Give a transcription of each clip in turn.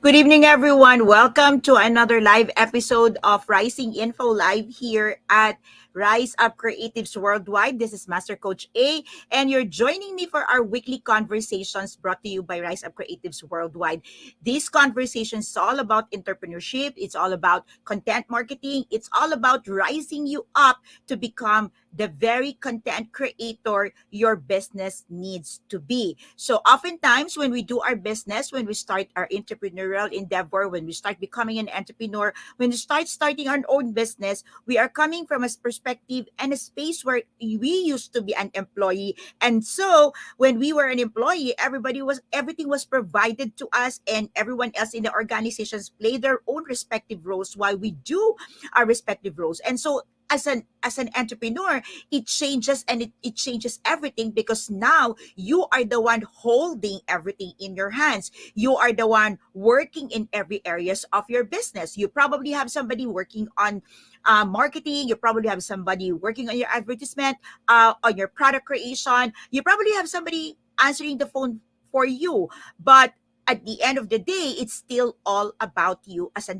Good evening, everyone. Welcome to another live episode of Rising Info Live here at Rise Up Creatives Worldwide. This is Master Coach A, and you're joining me for our weekly conversations brought to you by Rise Up Creatives Worldwide. These conversations is all about entrepreneurship, it's all about content marketing, it's all about rising you up to become the very content creator your business needs to be. So oftentimes when we do our business, when we start our entrepreneurial endeavor, when we start becoming an entrepreneur, when we start starting our own business, we are coming from a perspective and a space where we used to be an employee. And so when we were an employee, everything was provided to us, and everyone else in the organizations play their own respective roles while we do our respective roles. And so as an entrepreneur, it changes, and it changes everything, because now you are the one holding everything in your hands. You are the one working in every areas of your business. You probably have somebody working on marketing. You probably have somebody working on your advertisement, on your product creation. You probably have somebody answering the phone for you, but at the end of the day, it's still all about you as an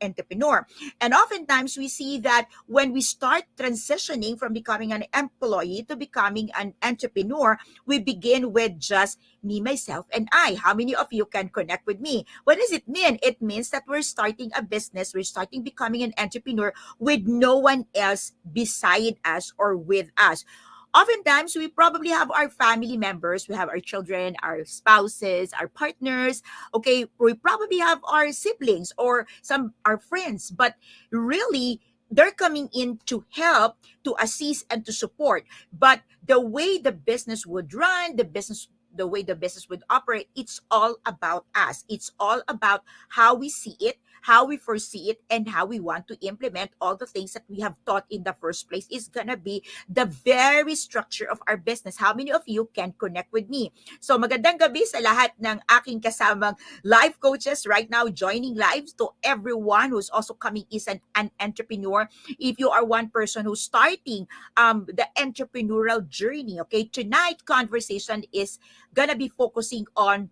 entrepreneur. And oftentimes we see that when we start transitioning from becoming an employee to becoming an entrepreneur, we begin with just me, myself, and I. How many of you can connect with me? What does it mean? It means that we're starting a business, we're starting becoming an entrepreneur with no one else beside us or with us. Oftentimes we probably have our family members, we have our children, our spouses, our partners. Okay, we probably have our siblings or some our friends, but really they're coming in to help, to assist, and to support. But the way the business would run, the way the business would operate, it's all about us. It's all about how we see it, how we foresee it, and how we want to implement all the things that we have taught in the first place is gonna be the very structure of our business. How many of you can connect with me? So magandang gabi sa lahat ng aking kasamang live coaches right now joining live, to everyone who's also coming is an entrepreneur. If you are one person who's starting the entrepreneurial journey, okay, tonight conversation is gonna be focusing on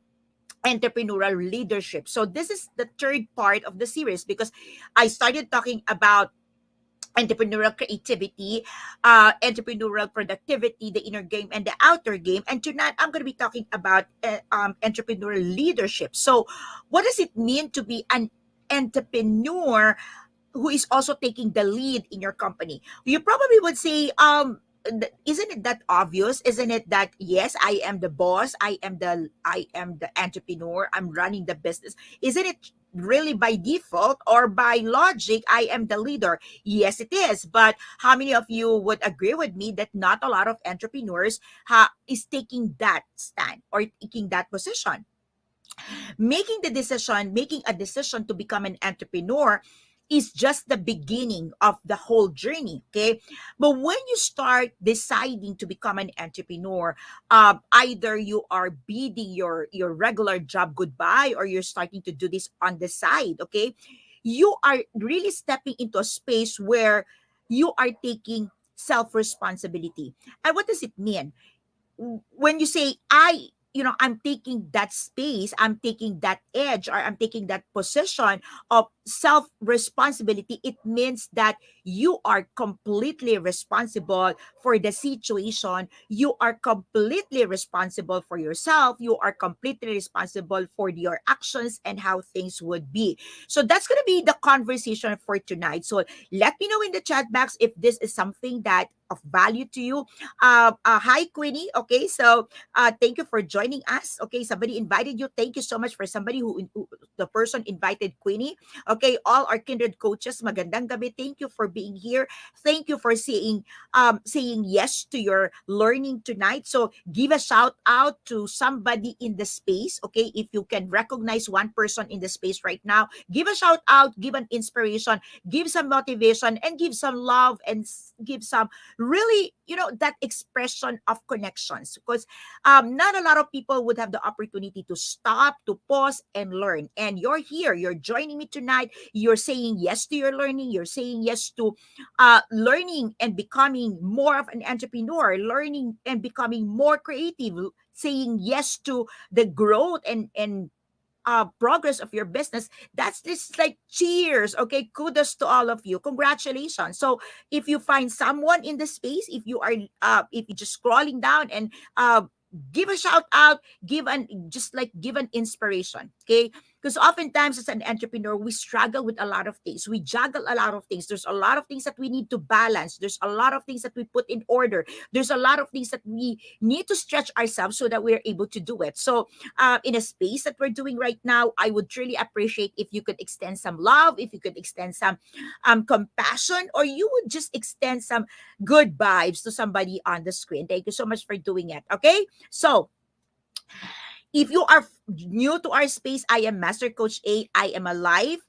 entrepreneurial leadership. So this is the third part of the series, because I started talking about entrepreneurial creativity, entrepreneurial productivity, the inner game and the outer game. And tonight I'm going to be talking about entrepreneurial leadership. So what does it mean to be an entrepreneur who is also taking the lead in your company? You probably would say, isn't it that obvious? Isn't it that, yes, I am the boss, I am the entrepreneur, I'm running the business? Isn't it really by default or by logic I am the leader? Yes, it is. But how many of you would agree with me that not a lot of entrepreneurs is taking that stand or taking that position? Making a decision to become an entrepreneur is just the beginning of the whole journey, okay? But when you start deciding to become an entrepreneur, either you are bidding your regular job goodbye, or you're starting to do this on the side, okay? You are really stepping into a space where you are taking self-responsibility. And what does it mean? When you say I'm taking that space, I'm taking that edge, or I'm taking that position of self responsibility, it means that you are completely responsible for the situation. You are completely responsible for yourself. You are completely responsible for your actions and how things would be. So that's going to be the conversation for tonight. So let me know in the chat box if this is something that of value to you. Hi, Queenie. Okay, so thank you for joining us. Okay, somebody invited you. Thank you so much for somebody who the person invited Queenie. Okay, all our kindred coaches, magandang gabi. Thank you for being here. Thank you for saying yes to your learning tonight. So give a shout out to somebody in the space. Okay, if you can recognize one person in the space right now, give a shout out, give an inspiration, give some motivation, and give some love, and give some really, that expression of connections, because not a lot of people would have the opportunity to stop, to pause, and learn. And you're here, you're joining me tonight. You're saying yes to your learning. You're saying yes to learning and becoming more of an entrepreneur, learning and becoming more creative, saying yes to the growth and progress of your business, that's just like cheers. Okay, kudos to all of you, congratulations. So if you find someone in the space, if you are if you're just scrolling down and give a shout out, give an inspiration. Okay, because oftentimes as an entrepreneur we struggle with a lot of things, we juggle a lot of things, there's a lot of things that we need to balance, there's a lot of things that we put in order, there's a lot of things that we need to stretch ourselves so that we're able to do it. So in a space that we're doing right now, I would truly appreciate if you could extend some love, if you could extend some compassion, or you would just extend some good vibes to somebody on the screen. Thank you so much for doing it. Okay, so if you are new to our space, I am Master Coach A. I am a life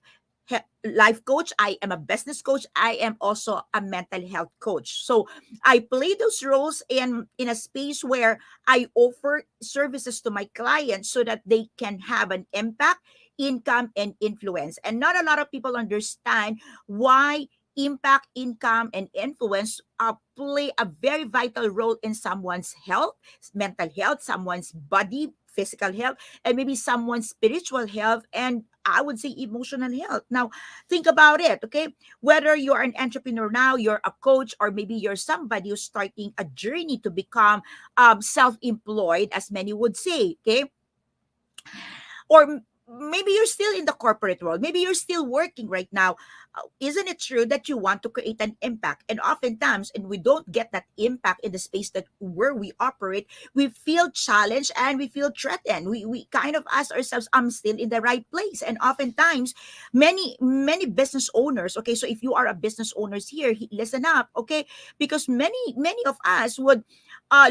coach. I am a business coach. I am also a mental health coach. So I play those roles in a space where I offer services to my clients so that they can have an impact, income, and influence. And not a lot of people understand why impact, income, and influence play a very vital role in someone's health, mental health, someone's body, physical health, and maybe someone's spiritual health, and I would say emotional health. Now, think about it, okay? Whether you're an entrepreneur now, you're a coach, or maybe you're somebody who's starting a journey to become self-employed, as many would say, okay? Or maybe you're still in the corporate world, maybe you're still working right now. Isn't it true that you want to create an impact, and oftentimes, and we don't get that impact in the space that where we operate, we feel challenged and we feel threatened, we kind of ask ourselves, I'm still in the right place. And oftentimes many business owners, okay, so if you are a business owners here, listen up, okay, because many of us would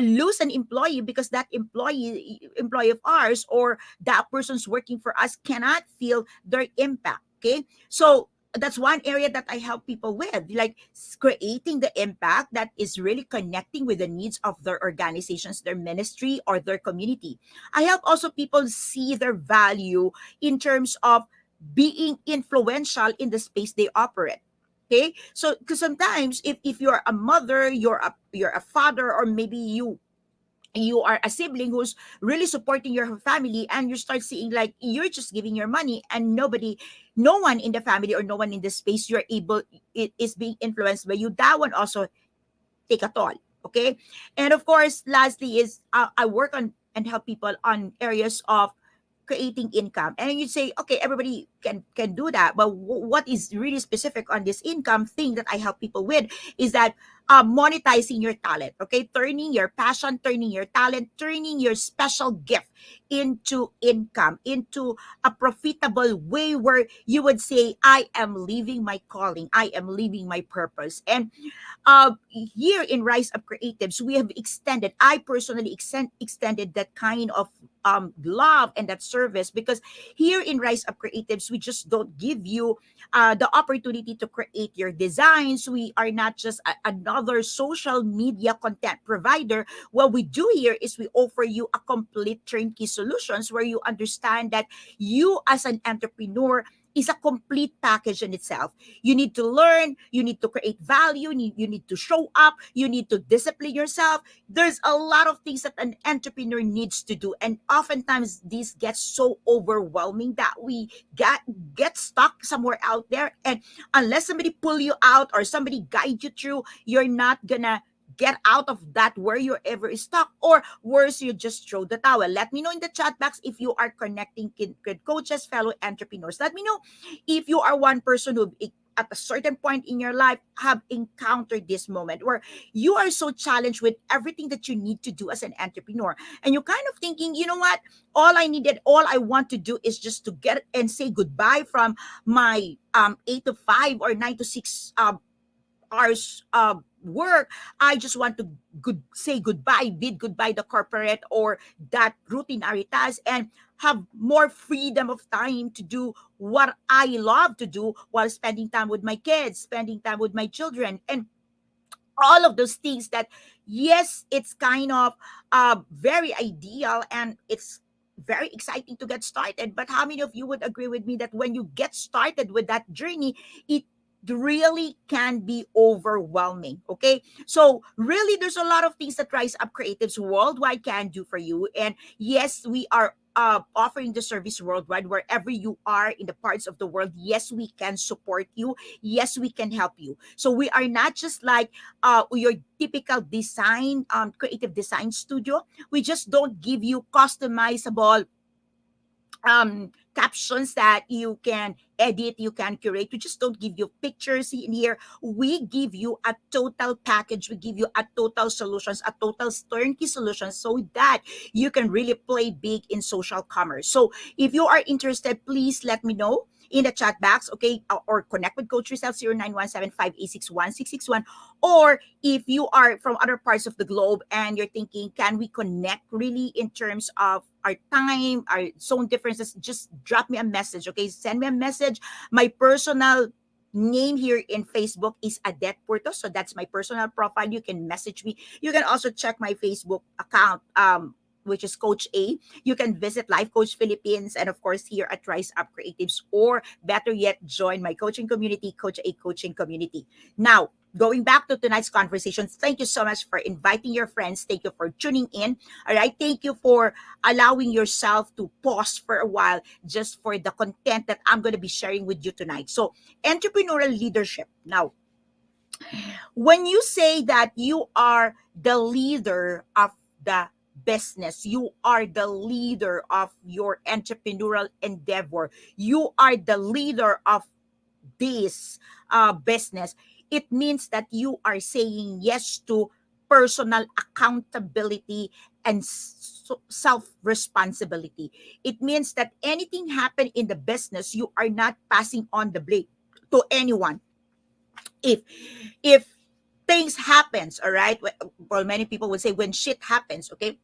lose an employee because that employee of ours, or that person's working for us, cannot feel their impact. Okay, so that's one area that I help people with, like creating the impact that is really connecting with the needs of their organizations, their ministry, or their community. I help also people see their value in terms of being influential in the space they operate. Okay, so because sometimes if you're a mother, you're a father, or maybe you are a sibling who's really supporting your family, and you start seeing like you're just giving your money and no one in the family or no one in the space you're able it is being influenced by you, that one also take a toll. Okay, and of course lastly is I work on and help people on areas of creating income. And you say, okay, everybody can do that, but what is really specific on this income thing that I help people with is that monetizing your talent. Okay, turning your passion, turning your talent, turning your special gift into income, into a profitable way where you would say, I am living my calling, I am living my purpose. And here in Rise Up Creatives, we have extended, I personally extended that kind of love and that service, because here in Rise Up Creatives, we just don't give you the opportunity to create your designs. We are not just another social media content provider. What we do here is we offer you a complete turnkey solutions where you understand that you as an entrepreneur is a complete package in itself. You need to learn, you need to create value, you need to show up, you need to discipline yourself. There's a lot of things that an entrepreneur needs to do. And oftentimes this gets so overwhelming that we get stuck somewhere out there. And unless somebody pull you out or somebody guide you through, you're not gonna get out of that where you're ever stuck, or worse, you just throw the towel. Let me know in the chat box if you are connecting with coaches, fellow entrepreneurs. Let me know if you are one person who at a certain point in your life have encountered this moment where you are so challenged with everything that you need to do as an entrepreneur, and you're kind of thinking, you know what, all I want to do is just to get and say goodbye from my 8 to 5 or 9 to 6 hours work. I just want to say goodbye, bid goodbye the corporate or that routinary task, and have more freedom of time to do what I love to do while spending time with my kids, spending time with my children, and all of those things that, yes, it's kind of very ideal and it's very exciting to get started. But how many of you would agree with me that when you get started with that journey, it really can be overwhelming. Okay. So really, there's a lot of things that Rise Up Creatives Worldwide can do for you. And yes, we are offering the service worldwide wherever you are in the parts of the world. Yes, we can support you. Yes, we can help you. So we are not just like your typical design, creative design studio. We just don't give you customizable captions that you can edit, you can curate. We just don't give you pictures in here. We give you a total package. We give you a total solutions, a total turnkey solution, so that you can really play big in social commerce. So if you are interested, please let me know in the chat box, okay, or connect with Coach yourself 0917-586-1661. Or if you are from other parts of the globe and you're thinking, can we connect really in terms of our time, our zone differences, just drop me a message, okay? Send me a message. My personal name here in Facebook is Adet Puerto. So that's my personal profile. You can message me. You can also check my Facebook account, which is Coach A. You can visit Life Coach Philippines and of course here at Rise Up Creatives, or better yet, join my coaching community, Coach A Coaching Community. Now, going back to tonight's conversation, thank you so much for inviting your friends. Thank you for tuning in. All right. Thank you for allowing yourself to pause for a while just for the content that I'm going to be sharing with you tonight. So, entrepreneurial leadership. Now, when you say that you are the leader of the business, you are the leader of your entrepreneurial endeavor, you are the leader of this business, it means that you are saying yes to personal accountability and self responsibility. It means that anything happen in the business, you are not passing on the blame to anyone. If if things happens, all right, well, many people would say when shit happens, okay,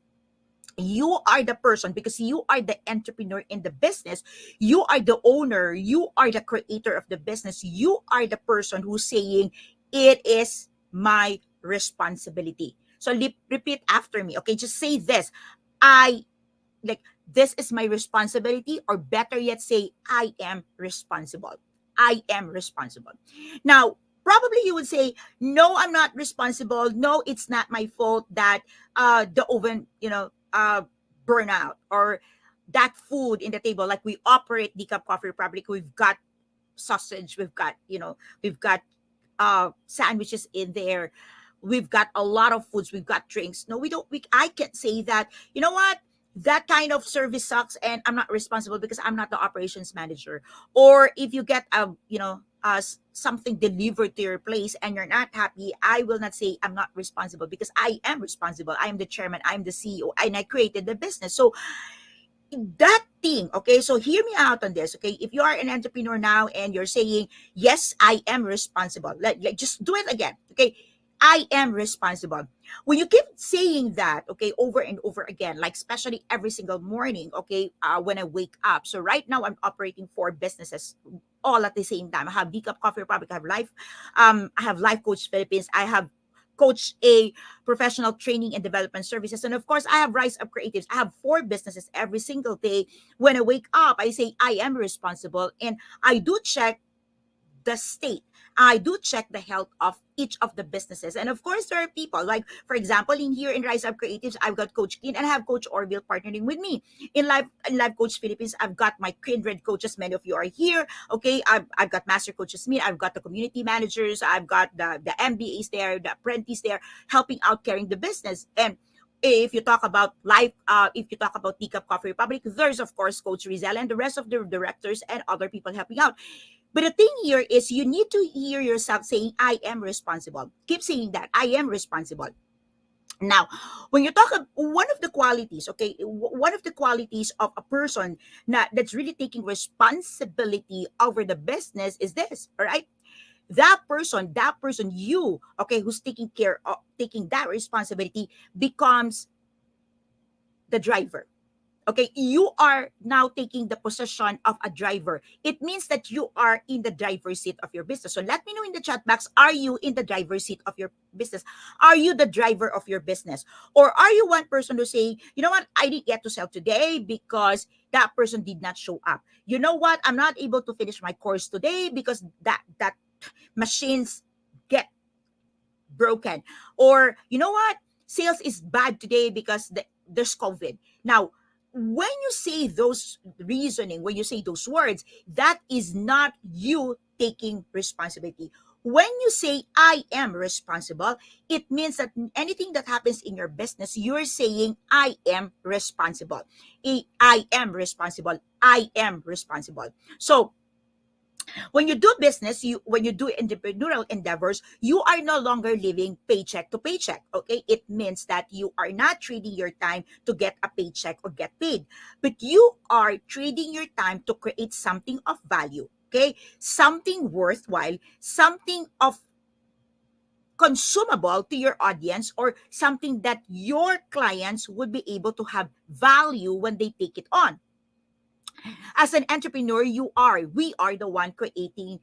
you are the person, because you are the entrepreneur in the business, you are the owner, you are the creator of the business, you are the person who's saying it is my responsibility. So repeat after me, okay? Just say this. I like this is my responsibility, or better yet, say I am responsible. I am responsible. Now, probably you would say, no, I'm not responsible. No, it's not my fault that the oven, burn out, or that food in the table. Like, we operate Decaf Coffee Republic, we've got sausage, we've got sandwiches in there, we've got a lot of foods, we've got drinks. No, we don't. I can't say that, you know what, that kind of service sucks and I'm not responsible because I'm not the operations manager. Or if you get something delivered to your place and you're not happy, I will not say I'm not responsible, because I am responsible. I am the chairman, I'm the CEO, and I created the business. So that thing, okay, so hear me out on this, okay? If you are an entrepreneur now and you're saying, yes, I am responsible, just do it again, okay? I am responsible. When you keep saying that, okay, over and over again, like especially every single morning, okay, when I wake up. So right now I'm operating four businesses all at the same time. I have Decaf Coffee Republic, I have Life Coach Philippines, I have Coach A Professional Training and Development Services, and of course I have Rise Up Creatives. I have four businesses. Every single day when I wake up, I say I am responsible, and I do check the state. I do check the health of each of the businesses. And of course, there are people, like, for example, in here in Rise Up Creatives, I've got Coach Kin and I have Coach Orville partnering with me. In Live Coach Philippines, I've got my kindred coaches. Many of you are here. Okay. I've got Master Coaches Me. I've got the community managers. I've got the MBAs there, the apprentice there, helping out carrying the business. And if you talk about life, if you talk about Decaf Coffee Republic, there's of course Coach Rizal and the rest of the directors and other people helping out. But the thing here is you need to hear yourself saying, I am responsible. Keep saying that. I am responsible. Now, when you talk about one of the qualities, okay, one of the qualities of a person that's really taking responsibility over the business is this, all right? That person, you, okay, who's taking care of taking that responsibility becomes the driver. Okay, you are now taking the position of a driver. It means that you are in the driver's seat of your business. So let me know in the chat box, are you in the driver's seat of your business? Are you the driver of your business? Or are you one person who say, you know what, I didn't get to sell today because that person did not show up. You know what, I'm not able to finish my course today because that machines get broken. Or you know what? Sales is bad today because there's COVID. Now, when you say those reasoning, when you say those words, that is not you taking responsibility. When you say I am responsible, it means that anything that happens in your business, you're saying I am responsible. I am responsible. I am responsible. So when you do business, when you do entrepreneurial endeavors, you are no longer living paycheck to paycheck. Okay, it means that you are not trading your time to get a paycheck or get paid, but you are trading your time to create something of value. Okay, something worthwhile, something of consumable to your audience, or something that your clients would be able to have value when they take it on. As an entrepreneur, we are the one creating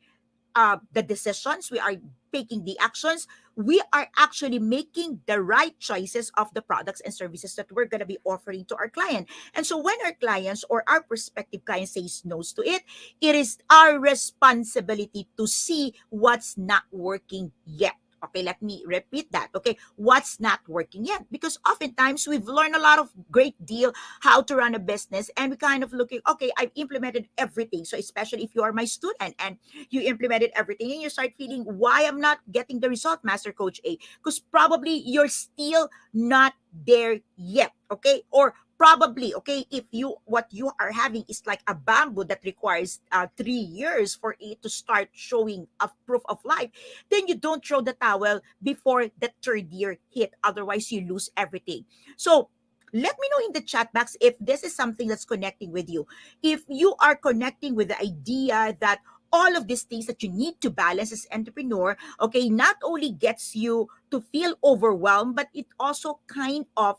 the decisions, we are taking the actions, we are actually making the right choices of the products and services that we're going to be offering to our client. And so when our clients or our prospective client says no to it, it is our responsibility to see what's not working yet. Okay, let me repeat that. Okay, what's not working yet? Because oftentimes we've learned a lot of great deal how to run a business, and we kind of looking, okay, I've implemented everything. So especially if you are my student and you implemented everything, and you start feeling why I'm not getting the result, Master Coach A, because probably you're still not there yet. Okay, or probably, okay, if you what you are having is like a bamboo that requires 3 years for it to start showing a proof of life, then you don't throw the towel before the third year hit, otherwise you lose everything. So let me know in the chat box if this is something that's connecting with you. If you are connecting with the idea that all of these things that you need to balance as entrepreneur, okay, not only gets you to feel overwhelmed, but it also kind of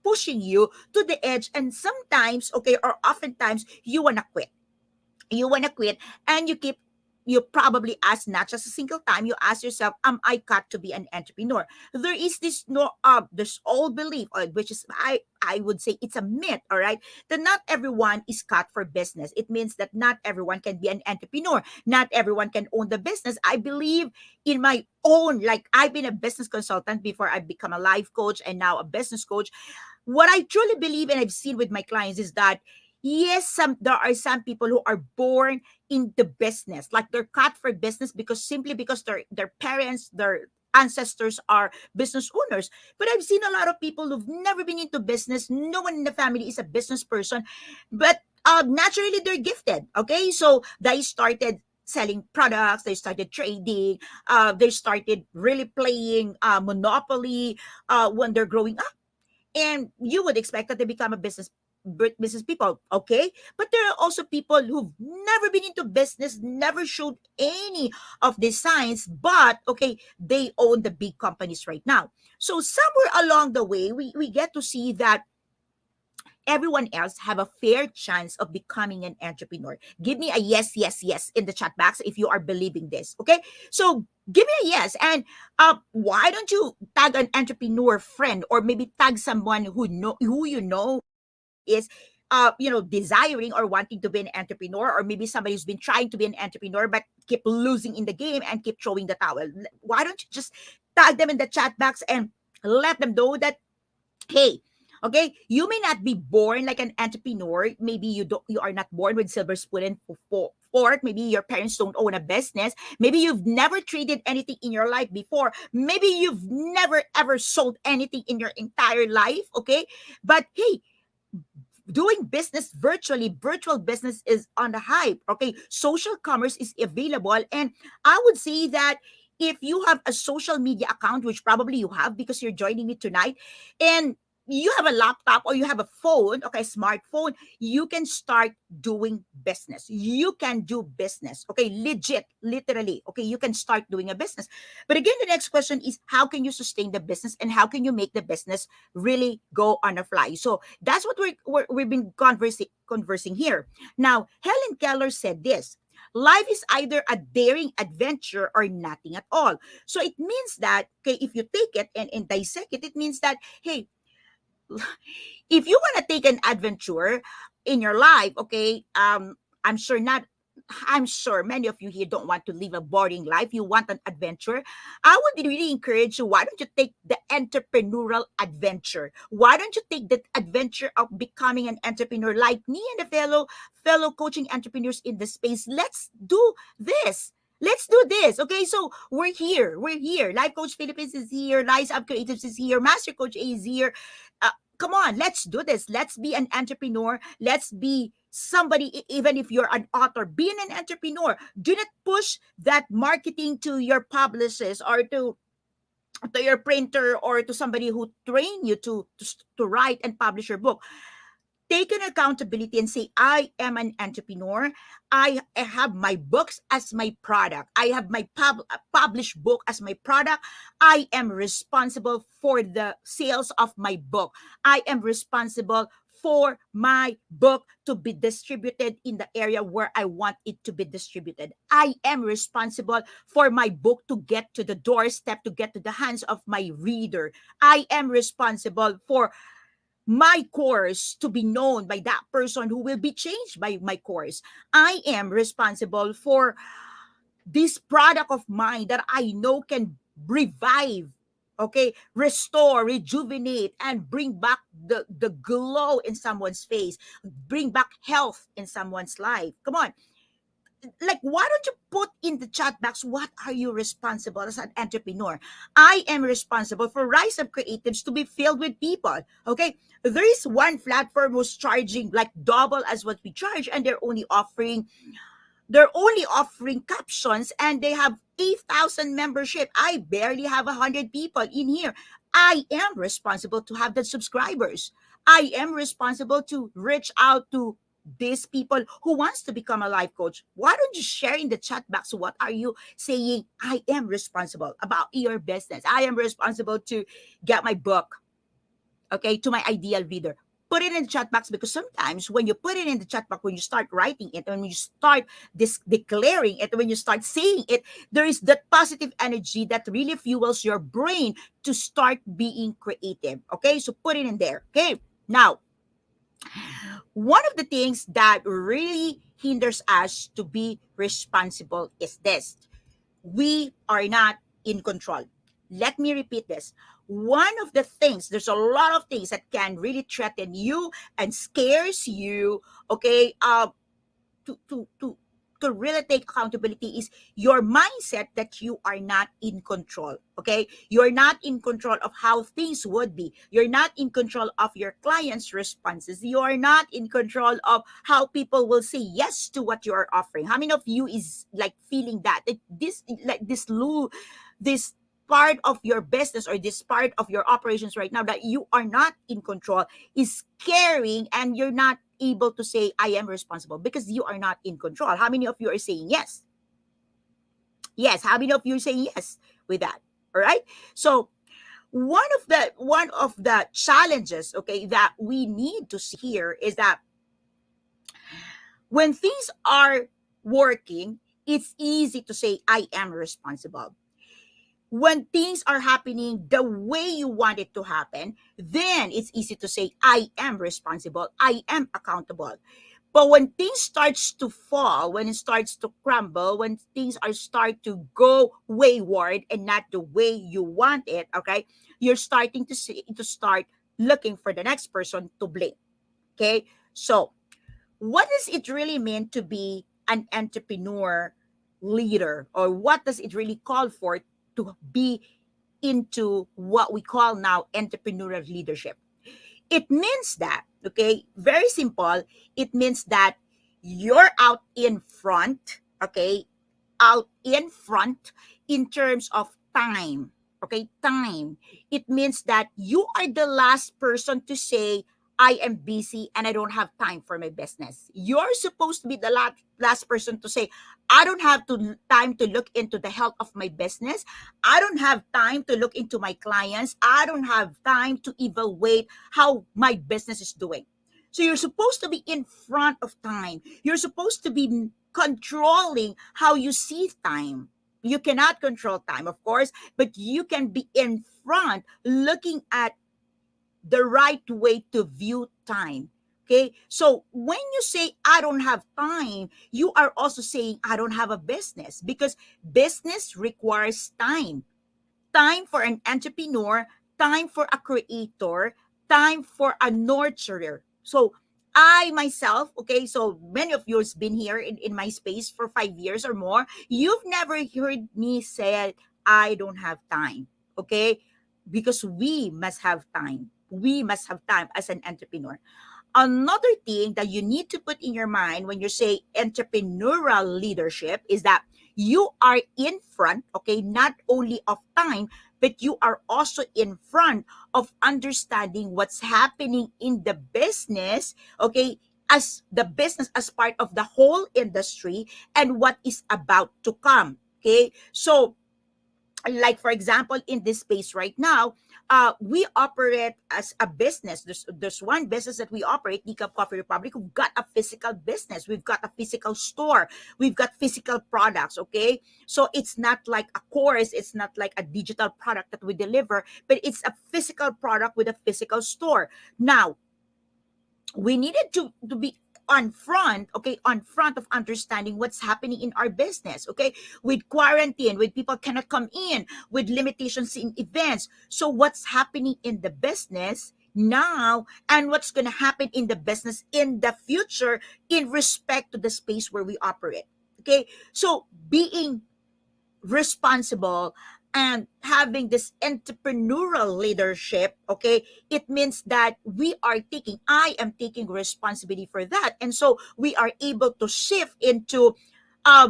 pushing you to the edge, and sometimes, okay, or oftentimes you wanna quit. You want to quit, and you probably ask, not just a single time, you ask yourself, am I cut to be an entrepreneur? There is this no this old belief, which is I would say it's a myth, all right, that not everyone is cut for business. It means that not everyone can be an entrepreneur, not everyone can own the business. I believe in my own, like, I've been a business consultant before I become a life coach and now a business coach. What I truly believe and I've seen with my clients is that yes, there are some people who are born in the business, like they're cut for business because simply because their parents, their ancestors are business owners. But I've seen a lot of people who've never been into business. No one in the family is a business person, but naturally they're gifted. Okay, so they started selling products, they started trading, they started really playing monopoly when they're growing up, and you would expect that they become a business people. Okay, but there are also people who've never been into business, never showed any of these signs, but okay, they own the big companies right now. So somewhere along the way, we get to see that everyone else have a fair chance of becoming an entrepreneur. Give me a yes, yes, yes in the chat box if you are believing this. Okay, so give me a yes. And why don't you tag an entrepreneur friend, or maybe tag someone who you know is desiring or wanting to be an entrepreneur, or maybe somebody who's been trying to be an entrepreneur but keep losing in the game and keep throwing the towel. Why don't you just tag them in the chat box and let them know that, hey, okay, you may not be born like an entrepreneur. Maybe you are not born with silver spoon and fork. Maybe your parents don't own a business. Maybe you've never traded anything in your life before. Maybe you've never ever sold anything in your entire life. Okay, but hey, doing business virtually, virtual business is on the hype. Okay, social commerce is available, and I would say that if you have a social media account, which probably you have because you're joining me tonight, and you have a laptop or you have a phone, okay, smartphone, you can start doing business. You can do business, okay, legit, literally, okay, you can start doing a business. But again, the next question is, how can you sustain the business and how can you make the business really go on a fly? So that's what we've been conversing here. Now, Helen Keller said this: life is either a daring adventure or nothing at all. So it means that, okay, if you take it and dissect it, it means that, hey, if you want to take an adventure in your life, okay, I'm sure not I'm sure many of you here don't want to live a boring life. You want an adventure. I would really encourage you. Why don't you take the entrepreneurial adventure? Why don't you take the adventure of becoming an entrepreneur like me and the fellow coaching entrepreneurs in the space? Let's do this. Let's do this. Okay, so we're here. We're here. Life Coach Philippines is here. Rise Up Creatives is here. Master Coach A is here. Come on, let's do this. Let's be an entrepreneur. Let's be somebody, even if you're an author, being an entrepreneur. Do not push that marketing to your publicist or to your printer or to somebody who train you to write and publish your book. Take an accountability and say, I am an entrepreneur. I have my books as my product. I have my published book as my product. I am responsible for the sales of my book. I am responsible for my book to be distributed in the area where I want it to be distributed. I am responsible for my book to get to the doorstep, to get to the hands of my reader. I am responsible for my course to be known by that person who will be changed by my course. I am responsible for this product of mine that I know can revive, okay, restore, rejuvenate, and bring back the glow in someone's face, bring back health in someone's life. Come on, like, why don't you put in the chat box, what are you responsible as an entrepreneur? I am responsible for Rise Up Creatives to be filled with people. Okay, there is one platform who's charging like double as what we charge, and they're only offering captions, and they have 8,000 membership. I barely have 100 people in here. I am responsible to have the subscribers. I am responsible to reach out to these people who wants to become a life coach. Why don't you share in the chat box, what are you saying? I am responsible about your business. I am responsible to get my book, okay, to my ideal reader. Put it in the chat box, because sometimes when you put it in the chat box, when you start writing it, when you start declaring it, when you start saying it, there is that positive energy that really fuels your brain to start being creative. Okay, so put it in there. Okay, now, one of the things that really hinders us to be responsible is this: we are not in control. Let me repeat this. One of the things, there's a lot of things that can really threaten you and scares you, okay, to really take accountability is your mindset that you are not in control. Okay, you're not in control of how things would be. You're not in control of your clients' responses. You are not in control of how people will say yes to what you are offering. How many of you is like feeling that this part of your business or this part of your operations right now that you are not in control is scaring, and you're not able to say I am responsible because you are not in control? How many of you are saying yes? Yes, how many of you are saying yes with that? All right, so one of the challenges, okay, that we need to see here is that when things are working, it's easy to say I am responsible. When things are happening the way you want it to happen, then it's easy to say, I am responsible, I am accountable. But when things starts to fall, when it starts to crumble, when things are start to go wayward and not the way you want it, okay, you're starting to start looking for the next person to blame. Okay, so what does it really mean to be an entrepreneur leader, or what does it really call for to be into what we call now entrepreneurial leadership? It means that, okay, very simple, it means that you're out in front, okay, out in front in terms of time. Okay, time. It means that you are the last person to say, I am busy and I don't have time for my business. You're supposed to be the last person to say, I don't have time to look into the health of my business. I don't have time to look into my clients. I don't have time to evaluate how my business is doing. So you're supposed to be in front of time. You're supposed to be controlling how you see time. You cannot control time, of course, but you can be in front looking at the right way to view time. Okay, so when you say I don't have time, you are also saying I don't have a business, because business requires time. Time for an entrepreneur, time for a creator, time for a nurturer. So I myself, okay, so many of you has been here in my space for 5 years or more. You've never heard me say I don't have time, okay? Because we must have time. We must have time as an entrepreneur. Another thing that you need to put in your mind when you say entrepreneurial leadership is that you are in front, okay, not only of time, but you are also in front of understanding what's happening in the business, okay, as the business as part of the whole industry and what is about to come. Okay, so like for example in this space right now, we operate as a business. There's one business that we operate, Decaf Coffee Republic. We've got a physical business, we've got a physical store, we've got physical products. Okay, so it's not like a course, it's not like a digital product that we deliver, but it's a physical product with a physical store. Now we needed to be on front, okay, on front of understanding what's happening in our business, okay, with quarantine, with people cannot come in, with limitations in events. So what's happening in the business now and what's going to happen in the business in the future in respect to the space where we operate. Okay, so being responsible and having this entrepreneurial leadership, okay, it means that I am taking responsibility for that. And so we are able to shift into uh,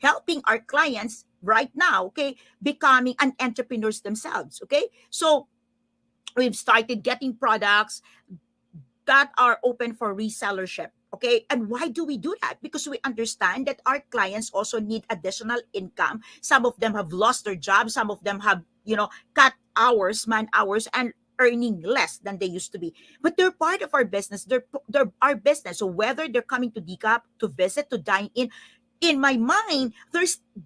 helping our clients right now, okay, becoming an entrepreneurs themselves. Okay, so we've started getting products that are open for resellership. Okay. And why do we do that? Because we understand that our clients also need additional income. Some of them have lost their jobs. Some of them have, cut hours, man hours, and earning less than they used to be. But they're part of our business. They're our business. So whether they're coming to DCAP to visit, to dine in my mind,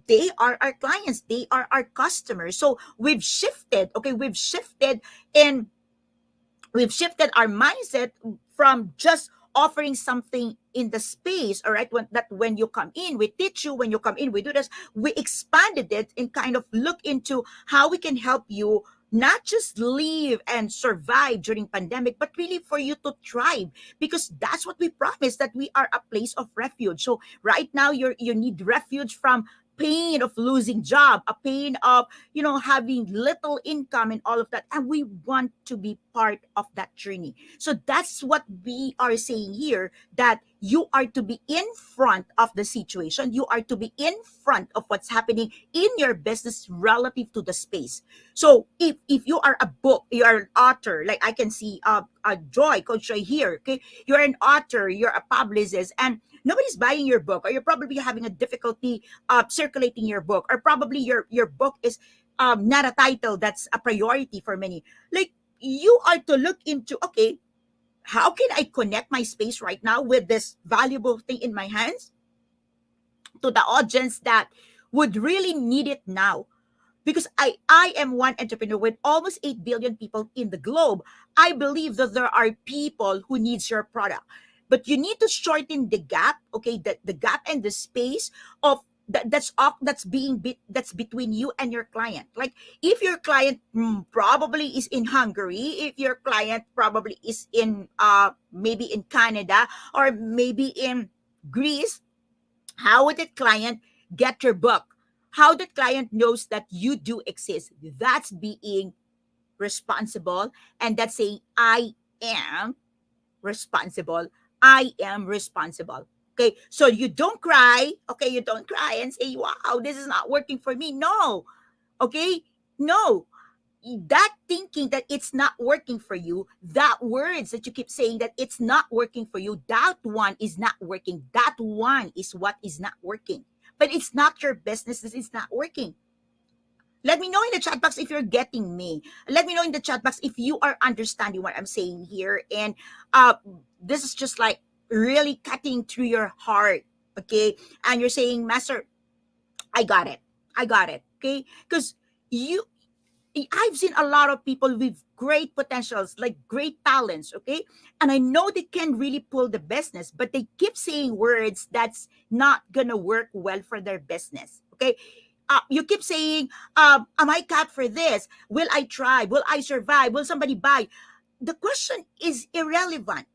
they are our clients. They are our customers. So we've shifted. Okay. In we've shifted our mindset from just offering something in the space, all right, when you come in we teach you, when you come in we do this. We expanded it and kind of look into how we can help you not just live and survive during pandemic, but really for you to thrive, because that's what we promise, that we are a place of refuge. So right now you need refuge from pain of losing job, a pain of having little income and all of that, and we want to be part of that journey. So that's what we are saying here, that you are to be in front of the situation, you are to be in front of what's happening in your business relative to the space. So if you are a book, you are an author, like I can see a Coach Joy here, okay, you're an author, you're a publicist, and nobody's buying your book, or you're probably having a difficulty circulating your book, or probably your book is not a title that's a priority for many. Like, you are to look into, okay, how can I connect my space right now with this valuable thing in my hands to the audience that would really need it now? Because I am one entrepreneur with almost 8 billion people in the globe. I believe that there are people who needs your product. But you need to shorten the gap, okay, the gap and the space of that's between you and your client. Like, if your client probably is in Hungary, if your client probably is in maybe in Canada, or maybe in Greece, how would that client get your book? How that client knows that you do exist? That's being responsible, and that's saying I am responsible. I am responsible. Okay, so you don't cry. Okay, you don't cry and say, "Wow, this is not working for me." No, okay, no. That thinking that it's not working for you, that words that you keep saying that it's not working for you, that one is not working. That one is what is not working. But it's not your business that it's not working. Let me know in the chat box if you're getting me. Let me know in the chat box if you are understanding what I'm saying here. And uh, this is just like really cutting through your heart. Okay. And you're saying, Master, I got it. I got it. Okay. Because you I've seen a lot of people with great potentials, like great talents, okay? And I know they can really pull the business, but they keep saying words that's not gonna work well for their business, okay? You keep saying, am I cut for this? Will I try? Will I survive? Will somebody buy? The question is irrelevant.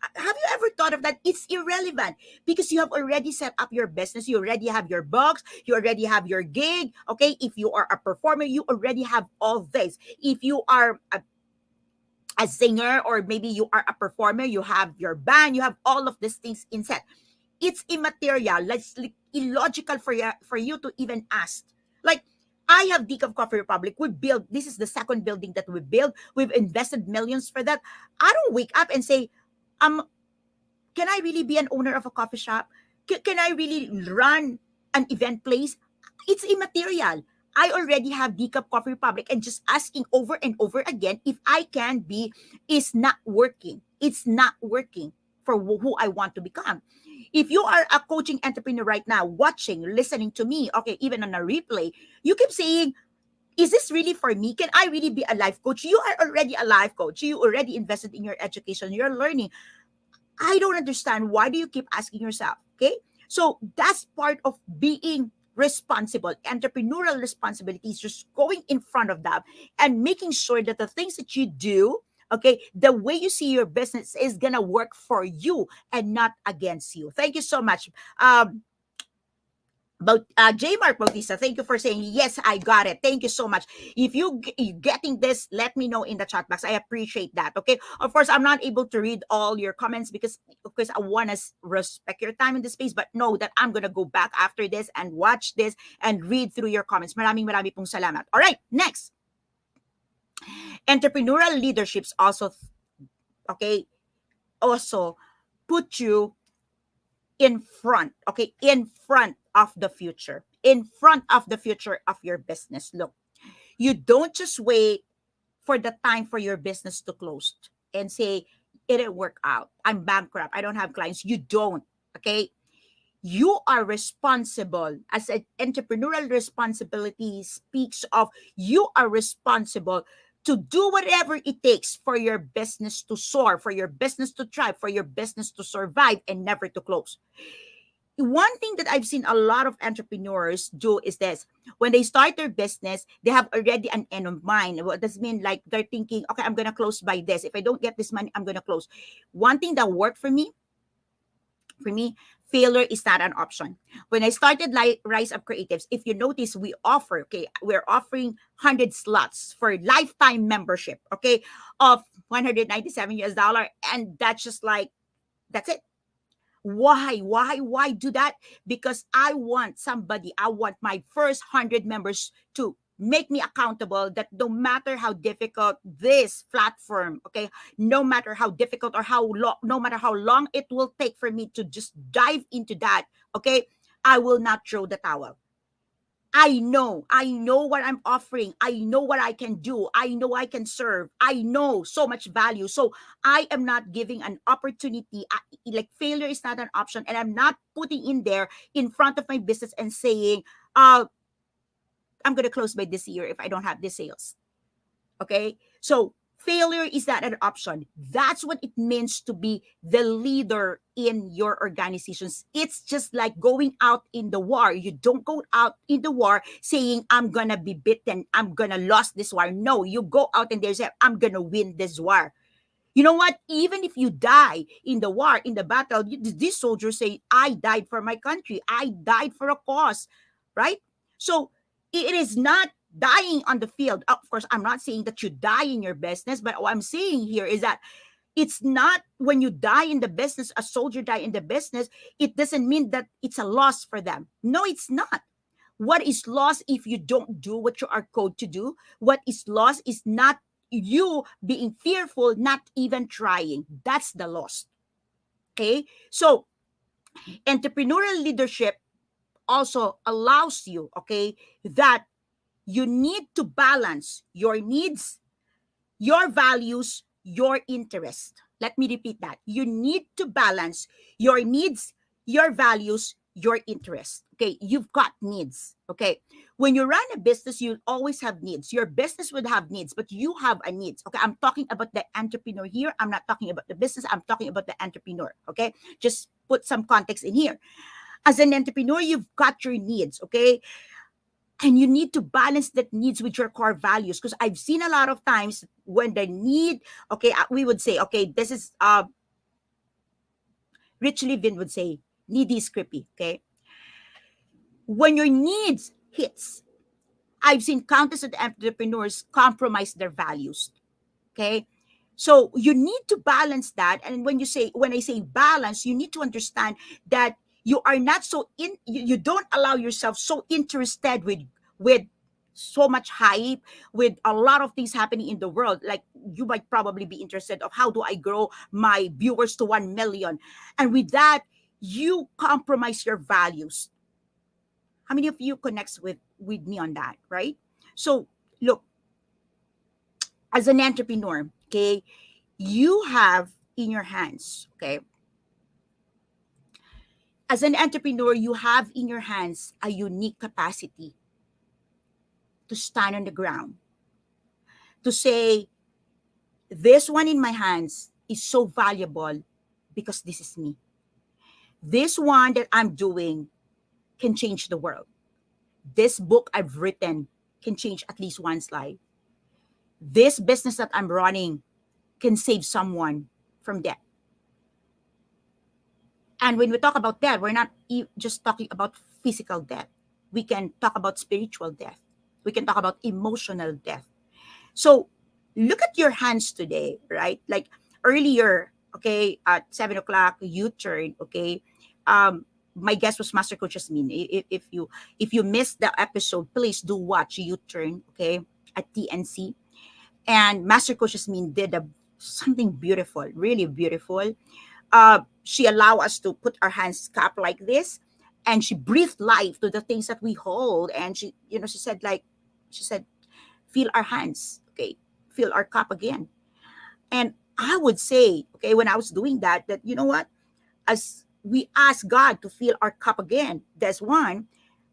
Have you ever thought of that? It's irrelevant because you have already set up your business. You already have your box. You already have your gig. Okay. If you are a performer, you already have all this. If you are a singer, or maybe you are a performer, you have your band, you have all of these things in set. It's immaterial. It's like illogical for you to even ask. Like, I have Decaf Coffee Republic. We built, this is the second building that we built. We've invested millions for that. I don't wake up and say, um, can I really be an owner of a coffee shop? Can I really run an event place? It's immaterial. I already have Decaf Coffee Republic, and just asking over and over again if I can be is not working. It's not working for who I want to become. If you are a coaching entrepreneur right now, watching, listening to me, okay, even on a replay, you keep saying, is this really for me? Can I really be a life coach? You are already a life coach. You already invested in your education. You're learning. I don't understand. Why do you keep asking yourself? Okay. So that's part of being responsible. Entrepreneurial responsibility is just going in front of them and making sure that the things that you do, okay, the way you see your business is going to work for you and not against you. Thank you so much. But J Mark Bautista, thank you for saying yes, I got it. Thank you so much. If you getting this, let me know in the chat box. I appreciate that. Okay. Of course, I'm not able to read all your comments because, of course, I want to respect your time in this space. But know that I'm gonna go back after this and watch this and read through your comments. Maraming pong salamat. All right. Next, entrepreneurial leaderships also, okay, also put you in front, okay, in front of the future, in front of the future of your business. Look, you don't just wait for the time for your business to close and say, it didn't work out, I'm bankrupt, I don't have clients. You don't, okay? You are responsible. As an entrepreneurial responsibility speaks of, you are responsible to do whatever it takes for your business to soar, for your business to thrive, for your business to survive and never to close. One thing that I've seen a lot of entrepreneurs do is this. When they start their business, they have already an end of mind. What does it mean? Like, they're thinking, okay, I'm going to close by this. If I don't get this money, I'm going to close. One thing that worked for me, failure is not an option. When I started Rise Up Creatives, if you notice, we're offering 100 slots for lifetime membership, okay, of $197, and that's just like, that's it. Why do that? Because I want my first 100 members to make me accountable, that no matter how difficult this platform, okay, no matter how difficult or no matter how long it will take for me to just dive into that, okay, I will not throw the towel. I know what I'm offering. I know what I can do. I know I can serve. I know so much value. So I am not giving an opportunity. Like, failure is not an option. And I'm not putting in there in front of my business and saying, I'm going to close by this year if I don't have the sales. Okay. So failure is not an option. That's what it means to be the leader in your organizations. It's just like going out in the war. You don't go out in the war saying, I'm going to be beaten, I'm going to lose this war. No, you go out and say, I'm going to win this war. You know what? Even if you die in the war, in the battle, these soldiers say, I died for my country. I died for a cause, right? So it is not dying on the field. Of course, I'm not saying that you die in your business, but what I'm saying here is that it's not when you die in the business, a soldier die in the business, it doesn't mean that it's a loss for them. No, it's not. What is lost if you don't do what you are called to do? What is lost is not you being fearful, not even trying. That's the loss. Okay? So, entrepreneurial leadership also allows you, okay, that you need to balance your needs, your values, your interest. Let me repeat that. You need to balance your needs, your values, your interest. Okay, you've got needs. Okay, when you run a business, you always have needs. Your business would have needs, but you have a needs. Okay, I'm talking about the entrepreneur here. I'm not talking about the business. I'm talking about the entrepreneur. Okay, just put some context in here. As an entrepreneur, you've got your needs. Okay, and you need to balance that needs with your core values, because I've seen a lot of times when the need, okay, we would say, okay, this is Rich Levin would say, needy is creepy. Okay, when your needs hits, I've seen countless of entrepreneurs compromise their values. Okay, so you need to balance that. And when I say balance, you need to understand that you are not so you don't allow yourself so interested with so much hype, with a lot of things happening in the world. Like, you might probably be interested of, how do I grow my viewers to 1 million, and with that you compromise your values. How many of you connects with me on that, right? So look, as an entrepreneur, okay, you have in your hands, okay, as an entrepreneur, you have in your hands a unique capacity to stand on the ground, to say, this one in my hands is so valuable because this is me. This one that I'm doing can change the world. This book I've written can change at least one's life. This business that I'm running can save someone from death. And when we talk about death, we're not just talking about physical death. We can talk about spiritual death. We can talk about emotional death. So look at your hands today, right? Like earlier, okay, at 7 o'clock, you turn, okay. My guest was Master Coach Jasmine. If you missed the episode, please do watch U Turn, okay, at TNC. And Master Coach Jasmine did something beautiful, really beautiful. She allowed us to put our hands cup like this, and she breathed life to the things that we hold. And she said, like, she said, feel our hands, okay, feel our cup again. And I would say, okay, when I was doing that, that you know what, as we ask God to fill our cup again, that's one,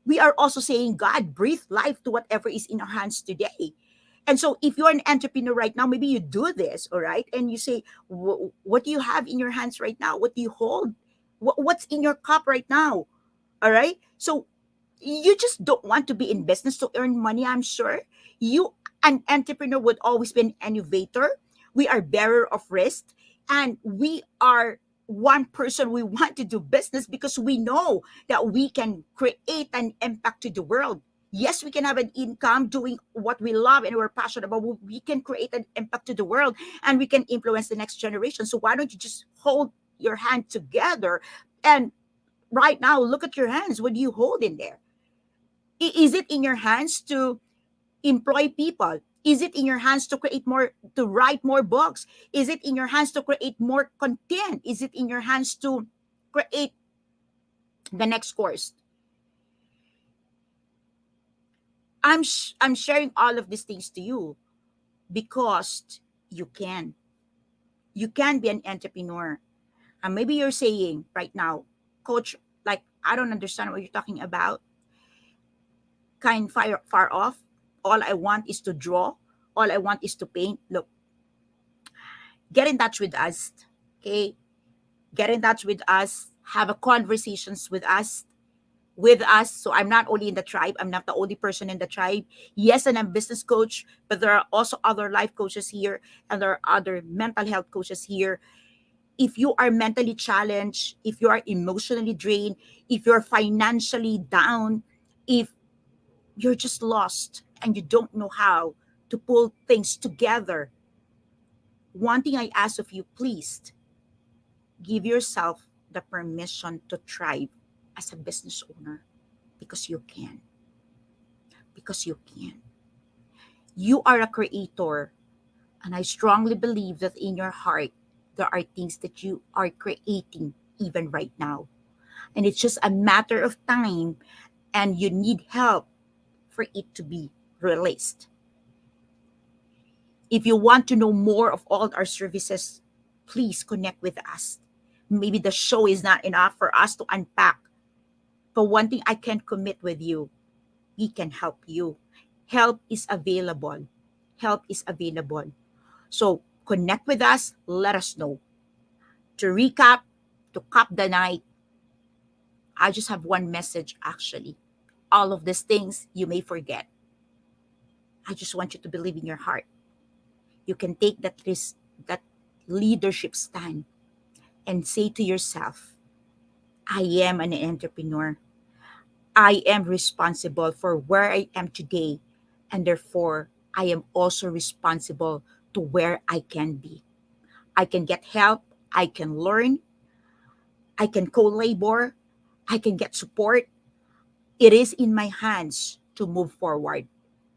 we are also saying, God, breathe life to whatever is in our hands today. And so if you're an entrepreneur right now, maybe you do this, all right? And you say, what do you have in your hands right now? What do you hold? What's in your cup right now? All right? So you just don't want to be in business to earn money, I'm sure. You, an entrepreneur, would always be an innovator. We are bearer of risk, and we are one person. We want to do business because we know that we can create an impact to the world. Yes, we can have an income doing what we love and we're passionate about. We can create an impact to the world, and we can influence the next generation. So why don't you just hold your hand together? And right now, look at your hands. What do you hold in there? Is it in your hands to employ people? Is it in your hands to create more, to write more books? Is it in your hands to create more content? Is it in your hands to create the next course? I'm sharing all of these things to you because you can. You can be an entrepreneur. And maybe you're saying right now, Coach, like, I don't understand what you're talking about. Kind far off. All I want is to draw. All I want is to paint. Look, get in touch with us. Okay? Get in touch with us. Have a conversations with us. With us. So I'm not only in the tribe. I'm not the only person in the tribe. Yes, and I'm a business coach, but there are also other life coaches here, and there are other mental health coaches here. If you are mentally challenged, if you are emotionally drained, if you're financially down, if you're just lost and you don't know how to pull things together, one thing I ask of you, please give yourself the permission to thrive as a business owner, because you can. Because you can. You are a creator, and I strongly believe that in your heart, there are things that you are creating even right now. And it's just a matter of time, and you need help for it to be released. If you want to know more of all our services, please connect with us. Maybe the show is not enough for us to unpack But one thing I can commit with you, we can help you. Help is available. Help is available. So connect with us. Let us know. To recap, to cap the night, I just have one message actually. All of these things you may forget. I just want you to believe in your heart. You can take that risk, that leadership stand, and say to yourself, I am an entrepreneur. I am responsible for where I am today, and therefore I am also responsible to where I can be. I can get help, I can learn, I can co labor, I can get support. It is in my hands to move forward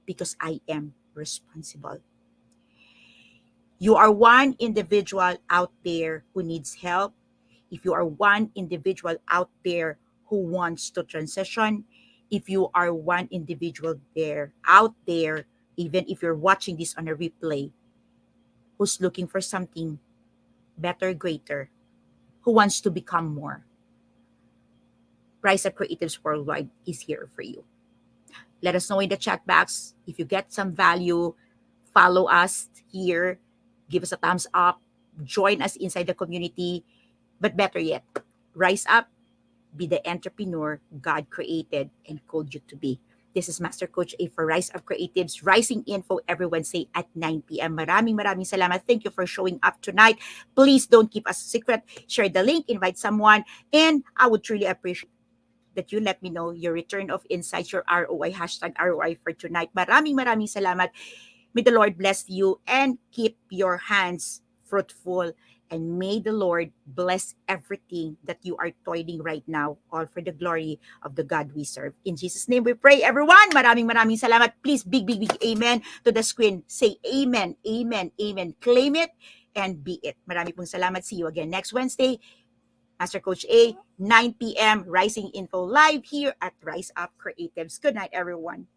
because I am responsible. You are one individual out there who needs help. If you are one individual out there who wants to transition, if you are one individual there out there, even if you're watching this on a replay, who's looking for something better, greater, who wants to become more, Rise Up Creatives Worldwide is here for you. Let us know in the chat box if you get some value. Follow us here, give us a thumbs up, join us inside the community. But better yet, rise up, be the entrepreneur God created and called you to be. This is Master Coach A for Rise Up Creatives, Rising Info every Wednesday at 9 p.m. Maraming salamat. Thank you for showing up tonight. Please don't keep us a secret. Share the link, invite someone, and I would truly appreciate that you let me know your return of insights, your ROI, hashtag ROI for tonight. Maraming salamat. May the Lord bless you and keep your hands fruitful. And may the Lord bless everything that you are toiling right now, all for the glory of the God we serve. In Jesus' name we pray, everyone. Maraming salamat. Please, big amen to the screen. Say amen, amen, amen. Claim it and be it. Marami pong salamat. See you again next Wednesday. Master Coach A, 9 p.m. Rising Info Live here at Rise Up Creatives. Good night, everyone.